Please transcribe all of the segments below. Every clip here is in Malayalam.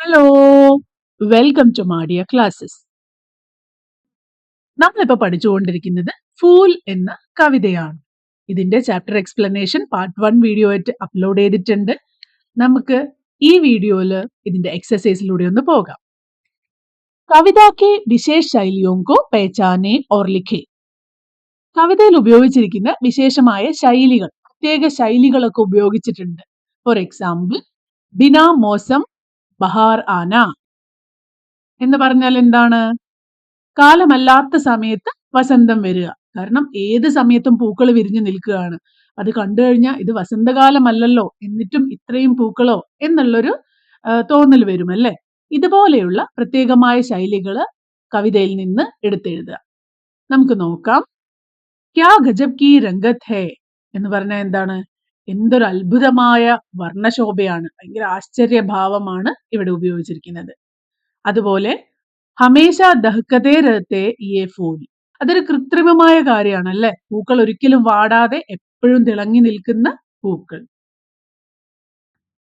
Hello, welcome to Madiya classes. നമ്മളിപ്പോ പഠിച്ചുകൊണ്ടിരിക്കുന്നത് ഫൂൽ എന്ന കവിതയാണ്. ഇതിന്റെ ചാപ്റ്റർ എക്സ്പ്ലനേഷൻ പാർട്ട് 1 വീഡിയോ ആയിട്ട് അപ്ലോഡ് ചെയ്തിട്ടുണ്ട്. നമുക്ക് ഈ വീഡിയോയിൽ ഇതിന്റെ എക്സസൈസിലൂടെ ഒന്ന് പോകാം. കവിത കെ വിശേഷ ശൈലിയോ കോ പഹചാനെ ഓർ ലിഖേ. കവിതയിൽ ഉപയോഗിച്ചിരിക്കുന്ന വിശേഷമായ ശൈലികൾ, പ്രത്യേക ശൈലികളൊക്കെ ഉപയോഗിച്ചിട്ടുണ്ട്. ഫോർ എക്സാമ്പിൾ, ബിനാ മോസം ബഹാർ ആന എന്ന് പറഞ്ഞാൽ എന്താണ്? കാലമല്ലാത്ത സമയത്ത് വസന്തം വരിക. കാരണം ഏത് സമയത്തും പൂക്കൾ വിരിഞ്ഞു നിൽക്കുകയാണ്. അത് കണ്ടു കഴിഞ്ഞാൽ ഇത് വസന്തകാലമല്ലല്ലോ, എന്നിട്ടും ഇത്രയും പൂക്കളോ എന്നുള്ളൊരു തോന്നൽ വരും അല്ലേ? ഇതുപോലെയുള്ള പ്രത്യേകമായ ശൈലികള് കവിതയിൽ നിന്ന് എടുത്തെഴുതുക. നമുക്ക് നോക്കാം. ക്യാ ഗജബ് കി രംഗത് ഹേ എന്ന് പറഞ്ഞാൽ എന്താണ്? എന്തൊരു അത്ഭുതമായ വർണ്ണശോഭയാണ്, ഭയങ്കര ആശ്ചര്യഭാവമാണ് ഇവിടെ ഉപയോഗിച്ചിരിക്കുന്നത്. അതുപോലെ ഹമേശ ദഹ്കതേ രഹത്തെ യേ ഫൂൽ. അതൊരു കൃത്രിമമായ കാര്യമാണ് അല്ലെ? പൂക്കൾ ഒരിക്കലും വാടാതെ എപ്പോഴും തിളങ്ങി നിൽക്കുന്ന പൂക്കൾ.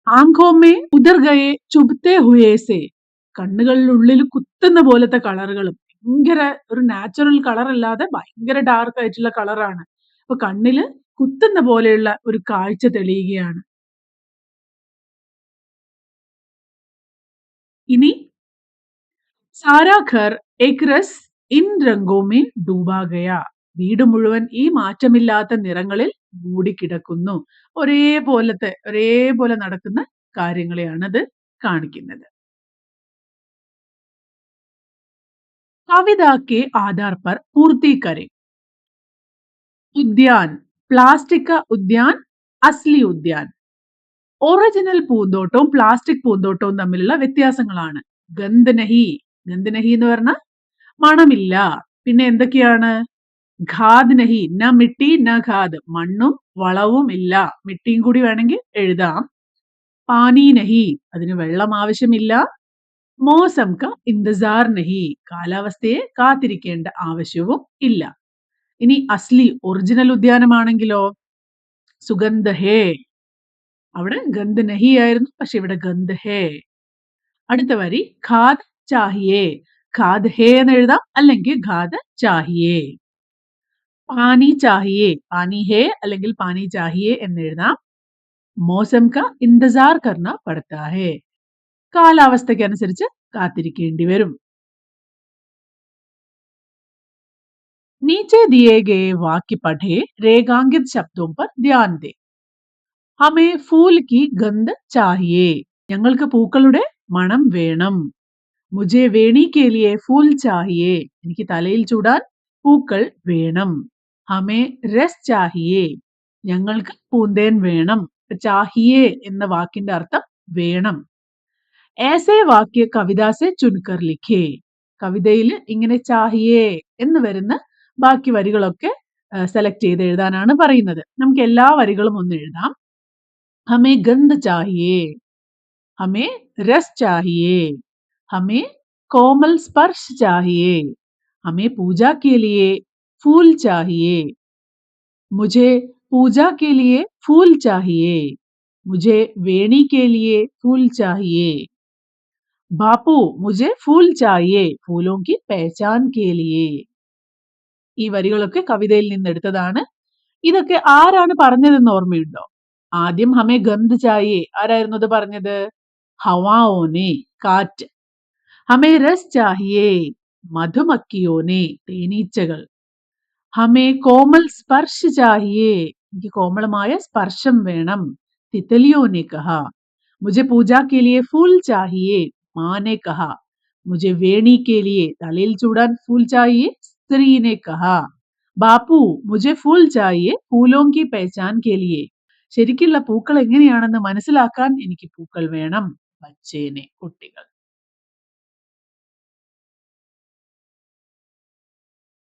ആംഖോമേ ഉദർ ഗയേ ചുബ്തേ ഹുയേ സേ. കണ്ണുകളിലുള്ളിൽ കുത്തുന്ന പോലത്തെ കളറുകളും, ഭയങ്കര ഒരു നാച്ചുറൽ കളർ അല്ലാതെ ഭയങ്കര ഡാർക്ക് ആയിട്ടുള്ള കളറാണ്. അപ്പൊ കണ്ണില് കുത്തുന്ന പോലെയുള്ള ഒരു കാഴ്ച തെളിയുകയാണ്. ഇനി സാരാ ഘർ ഏക് രസ് ഇൻ രംഗോ മേ ഡൂബാ ഗയാ. വീട് മുഴുവൻ ഈ മാറ്റമില്ലാത്ത നിറങ്ങളിൽ മൂടിക്കിടക്കുന്നു. ഒരേപോലെ നടക്കുന്ന കാര്യങ്ങളെയാണ് അത് കാണിക്കുന്നത്. കവിത കെ ആധാർ പർ പൂർത്തി കരെ. ഉദ്യാൻ, പ്ലാസ്റ്റിക് ഉദ്യാൻ, അസ്ലി ഉദ്യാൻ. ഒറിജിനൽ പൂന്തോട്ടവും പ്ലാസ്റ്റിക് പൂന്തോട്ടവും തമ്മിലുള്ള വ്യത്യാസങ്ങളാണ്. ഗന്ധ് നഹി, ഗന്ധ് നഹി എന്ന് പറഞ്ഞാൽ മണമില്ല. പിന്നെ എന്തൊക്കെയാണ്? ഖാദ് നഹി, ന മിട്ടി ന ഖാദ്, മണ്ണും വളവും ഇല്ല. മിട്ടിയും കൂടി വേണമെങ്കിൽ എഴുതാം. പാനി നഹി, അതിന് വെള്ളം ആവശ്യമില്ല. മോസം ക ഇന്തസാർ നഹി, കാലാവസ്ഥയെ കാത്തിരിക്കേണ്ട ആവശ്യവും ഇല്ല. ഇനി അസ്ലി ഒറിജിനൽ ഉദ്യാനമാണെങ്കിലോ സുഗന്ധ ഹേ, അവിടെ ഗന്ധ് നഹി ആയിരുന്നു, പക്ഷെ ഇവിടെ ഗന്ധ് ഹേ. അടുത്ത വരി ഖാദ് ചാഹിയേ. ഖാദ് ഹേ എന്ന് എഴുതാം, അല്ലെങ്കിൽ ഖാദ് ചാഹിയേ. പാനി ചാഹിയേ, പാനി ഹേ അല്ലെങ്കിൽ പാനി ചാഹിയേ എന്ന് എഴുതാം. മോസം ക ഇന്തസാർ കർണ പടത്താ ഹേ, കാലാവസ്ഥയ്ക്ക് അനുസരിച്ച് കാത്തിരിക്കേണ്ടി വരും. नीचे दिए गए वाक्य पढ़े, रेखांकित शब्दों पर ध्यान दे. हमें फूल की गंध चाहिए. ഞങ്ങൾക്ക് പൂക്കളുടെ മണം വേണം. മുझे വേണി के लिए फूल चाहिए. എനിക്ക് തലയിൽ ചൂടാൻ പൂക്കൾ വേണം. ഹമേ രസ് ചാഹിയേ, ഞങ്ങൾക്ക് പൂന്തേൻ വേണം. ചാഹിയേ എന്ന വാക്കിന്റെ അർത്ഥം വേണം. ऐसे വാക്യ കവിത സെ ചുൻകർ ലിഖേ. കവിതയിൽ ഇങ്ങനെ ചാഹിയേ എന്ന് വരുന്ന ബാക്കി വരികളൊക്കെ സെലക്ട് ചെയ്ത് എഴുതാനാണ് പറയുന്നത്. നമുക്ക് എല്ലാ വരികളും ഒന്ന് എഴുതാം. ഹമേ ഗന്ധ് ചാഹിയേ, ഹമേ രസ് ചാഹിയേ, ഹമേ കോമൽ സ്പർശ് ചാഹിയേ, हमें पूजा के लिए फूल चाहिए. मुझे पूजा के लिए फूल चाहिए. मुझे वेणी के लिए फूल चाहिए. बापू मुझे फूल चाहिए फूलों की पहचान के लिए. ഈ വരികളൊക്കെ കവിതയിൽ നിന്ന് എടുത്തതാണ്. ഇതൊക്കെ ആരാണ് പറഞ്ഞതെന്ന് ഓർമ്മയുണ്ടോ? ആദ്യം ഹമേ ഗന്ധ് ചാഹിയേ, ആരായിരുന്നു അത് പറഞ്ഞത്? ഹവാഓനെ, കാറ്റ്. ഹമേ രസ് ചാഹിയേ, മധുമക്കിയോനെ, തേനീച്ചകൾ. ഹമേ കോമൽ സ്പർശ് ചാഹിയേ, എനിക്ക് കോമളമായ സ്പർശം വേണം. തിതലിയോനെ കഹ. മുझे പൂജാ കെ ലിയെ ഫൂൽ ചാഹിയേ, മാനെ കഹ. മുझे വേണി കെ ലിയെ, തലയിൽ ചൂടാൻ ഫൂൽ ചാഹിയേ, സ്ത്രീനെ കഹ. ബാപ്പു മുझे ഫൂൽ ചാഹിയേ ഫൂലോं की पहचान के लिए. ശരിക്കുള്ള പൂക്കൾ എങ്ങനെയാണെന്ന് മനസ്സിലാക്കാൻ എനിക്ക് പൂക്കൾ വേണം. ബച്ചേനെ, കുട്ടികൾ.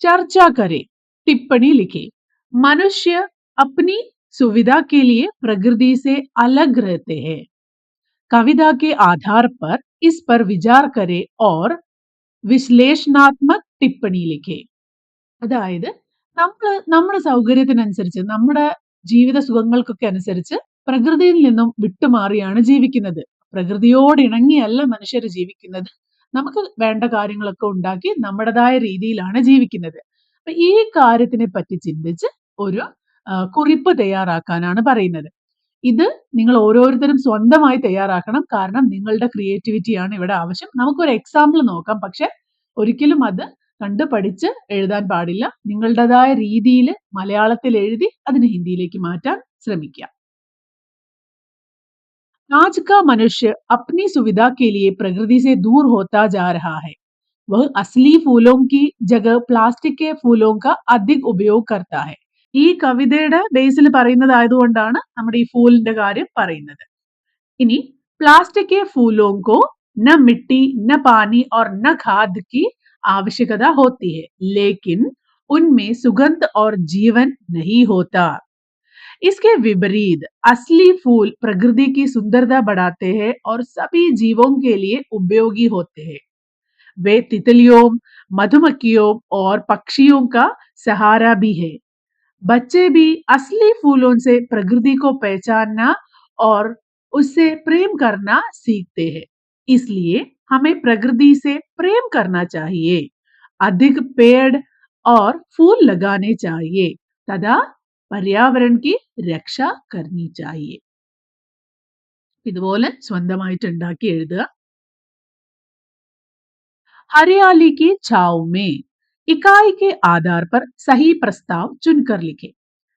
चर्चा करें, टिप्पणी लिखे. मनुष्य अपनी सुविधा के लिए प्रकृति से अलग रहते हैं. कविता के आधार पर इस पर विचार करें और വിശ്ലേഷണാത്മക ടിപ്പണി ലിഖേ. അതായത് നമ്മുടെ സൗകര്യത്തിനനുസരിച്ച്, നമ്മുടെ ജീവിത സുഖങ്ങൾക്കൊക്കെ അനുസരിച്ച് പ്രകൃതിയിൽ നിന്നും വിട്ടുമാറിയാണ് ജീവിക്കുന്നത്. പ്രകൃതിയോട് ഇണങ്ങിയല്ല മനുഷ്യർ ജീവിക്കുന്നത്. നമുക്ക് വേണ്ട കാര്യങ്ങളൊക്കെ ഉണ്ടാക്കി നമ്മുടേതായ രീതിയിലാണ് ജീവിക്കുന്നത്. അപ്പൊ ഈ കാര്യത്തിനെ പറ്റി ചിന്തിച്ച് ഒരു കുറിപ്പ് തയ്യാറാക്കാനാണ് പറയുന്നത്. ഇത് നിങ്ങൾ ഓരോരുത്തരും സ്വന്തമായി തയ്യാറാക്കണം. കാരണം നിങ്ങളുടെ ക്രിയേറ്റിവിറ്റിയാണ് ഇവിടെ ആവശ്യം. നമുക്കൊരു എക്സാമ്പിൾ നോക്കാം. പക്ഷെ ഒരിക്കലും അത് കണ്ട് പഠിച്ച് എഴുതാൻ പാടില്ല. നിങ്ങളുടേതായ രീതിയിൽ മലയാളത്തിൽ എഴുതി അതിനെ ഹിന്ദിയിലേക്ക് മാറ്റാൻ ശ്രമിക്കുക. आज का मनुष्य अपनी सुविधा के लिए प्रकृति से दूर होता जा रहा है. वह असली फूलों की जगह प्लास्टिक के फूलों का अधिक उपयोग करता है. ഈ കവിതയുടെ ബേസിൽ പറയുന്നതായതുകൊണ്ടാണ് നമ്മുടെ ഈ ഫൂലിന്റെ കാര്യം പറയുന്നത്. इन्हीं प्लास्टिक के फूलों को न मिट्टी न पानी और न खाद की आवश्यकता होती है, लेकिन उनमें सुगंध और जीवन नहीं होता. इसके विपरीत असली फूल प्रकृति की सुंदरता बढ़ाते हैं और सभी जीवों के लिए उपयोगी होते हैं. वे तितलियों, मधुमक्खियों और पक्षियों का सहारा भी है. बच्चे भी असली फूलों से प्रकृति को पहचानना और उससे प्रेम करना सीखते हैं. इसलिए हमें प्रकृति से प्रेम करना चाहिए, अधिक पेड़ और फूल लगाने चाहिए तथा पर्यावरण की രക്ഷ करनी चाहिए. ഇതുപോലെ സ്വന്തമായിട്ട് ഉണ്ടാക്കി എഴുതുക. हरियाली की छाव में इकाई के आधार पर सही प्रस्ताव चुनकर लिखे.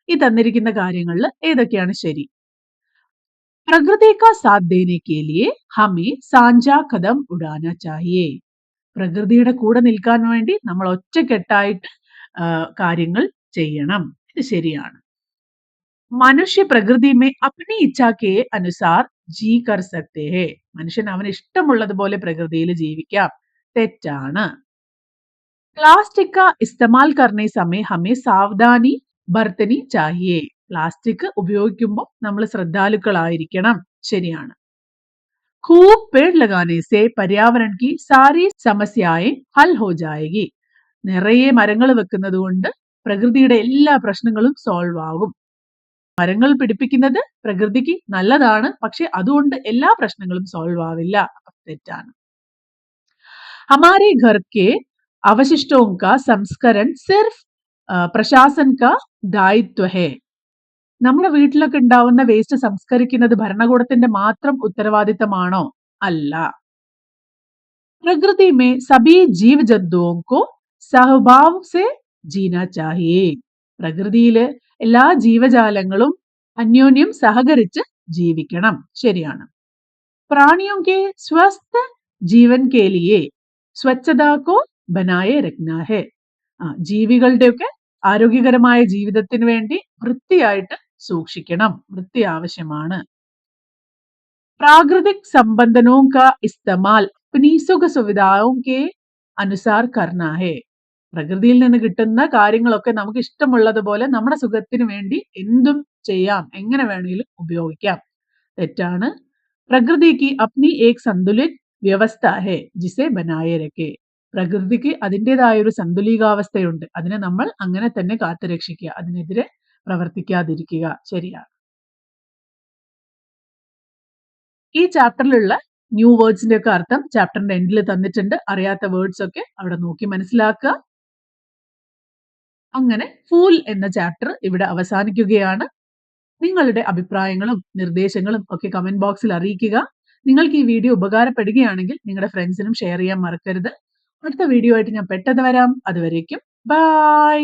ഈ തന്നിരിക്കുന്ന കാര്യങ്ങളിൽ ഏതൊക്കെയാണ് ശരി? प्रकृति का साथ देने के लिए हमें साझा कदम उड़ाना चाहिए. പ്രകൃതിയുടെ കൂടെ നിൽക്കാൻ വേണ്ടി നമ്മൾ ഒറ്റക്കെട്ടായിട്ട് കാര്യങ്ങൾ ചെയ്യണം. ഇത് ശരിയാണ്. മനുഷ്യ പ്രകൃതി में अपनी इच्छा के अनुसार जी कर सकते हैं. മനുഷ്യൻ അവന് ഇഷ്ടമുള്ളതുപോലെ പ്രകൃതിയിൽ ജീവിക്കാം. തെറ്റാണ്. प्लास्टिक का इस्तेमाल करने समय हमें सावधानी बरतनी चाहिए. പ്ലാസ്റ്റിക് ഉപയോഗിക്കുമ്പോൾ നമ്മൾ ശ്രദ്ധാലുക്കളായിരിക്കണം. ശരിയാണ്. खूब पेड़ लगाने से पर्यावरण की सारी समस्याएं हल हो जाएगी. നിറയെ മരങ്ങൾ വെക്കുന്നത് കൊണ്ട് പ്രകൃതിയുടെ എല്ലാ പ്രശ്നങ്ങളും സോൾവ് ആകും. മരങ്ങൾ പിടിപ്പിക്കുന്നത് പ്രകൃതിക്ക് നല്ലതാണ്. പക്ഷെ അതുകൊണ്ട് എല്ലാ പ്രശ്നങ്ങളും സോൾവ് ആവില്ല. തെറ്റാണ്. हमारे घर के अवशिष्टों का संस्करण सिर्फ प्रशासन का दायित्व है. നമ്മുടെ വീട്ടിലൊക്കെ ഉണ്ടാവുന്ന വേസ്റ്റ് സംസ്കരിക്കുന്നത് ഭരണകൂടത്തിന്റെ മാത്രം ഉത്തരവാദിത്തമാണോ? അല്ല. प्रकृति में सभी जीव जंतुओं को सहभाव से जीना चाहिए. പ്രകൃതിയിലെ എല്ലാ ജീവജാലങ്ങളും അന്യോന്യം സഹകരിച്ച് ജീവിക്കണം. ശരിയാണ്. प्राणियों के स्वस्थ जीवन के लिए स्वच्छता को बनाए रखना है. ജീവികളുടെയൊക്കെ ആരോഗ്യകരമായ ജീവിതത്തിന് വേണ്ടി വൃത്തിയായിട്ട് സൂക്ഷിക്കണം. വൃത്തി ആവശ്യമാണ്. प्राकृतिक संबंधों का इस्तेमाल अपनी सुख सुविधाओं के अनुसार करना है. പ്രകൃതിയിൽ നിന്ന് കിട്ടുന്ന കാര്യങ്ങളൊക്കെ നമുക്ക് ഇഷ്ടമുള്ളതുപോലെ നമ്മുടെ സുഖത്തിന് വേണ്ടി എന്തും ചെയ്യാം. എങ്ങനെ വേണമെങ്കിലും ഉപയോഗിക്കാം. തെറ്റാണ്. പ്രകൃതിക്ക് अपनी एक संतुलित व्यवस्था है जिसे बनाए रखे. പ്രകൃതിക്ക് അതിൻ്റെതായ ഒരു സന്തുലിതാവസ്ഥയുണ്ട്. അതിനെ നമ്മൾ അങ്ങനെ തന്നെ കാത്തുരക്ഷിക്കുക. അതിനെതിരെ പ്രവർത്തിക്കാതിരിക്കുക. ശരിയാണ്. ഈ ചാപ്റ്ററിലുള്ള ന്യൂ വേർഡ്സിന്റെ ഒക്കെ അർത്ഥം ചാപ്റ്ററിന്റെ എൻഡിൽ തന്നിട്ടുണ്ട്. അറിയാത്ത വേർഡ്സ് ഒക്കെ അവിടെ നോക്കി മനസ്സിലാക്കുക. അങ്ങനെ ഫൂൽ എന്ന ചാപ്റ്റർ ഇവിടെ അവസാനിക്കുകയാണ്. നിങ്ങളുടെ അഭിപ്രായങ്ങളും നിർദ്ദേശങ്ങളും ഒക്കെ കമന്റ് ബോക്സിൽ അറിയിക്കുക. നിങ്ങൾക്ക് ഈ വീഡിയോ ഉപകാരപ്പെടുകയാണെങ്കിൽ നിങ്ങളുടെ ഫ്രണ്ട്സിനും ഷെയർ ചെയ്യാൻ മറക്കരുത്. അടുത്ത വീഡിയോ ആയിട്ട് ഞാൻ പെട്ടെന്ന് വരാം. അതുവരേക്കും ബൈ.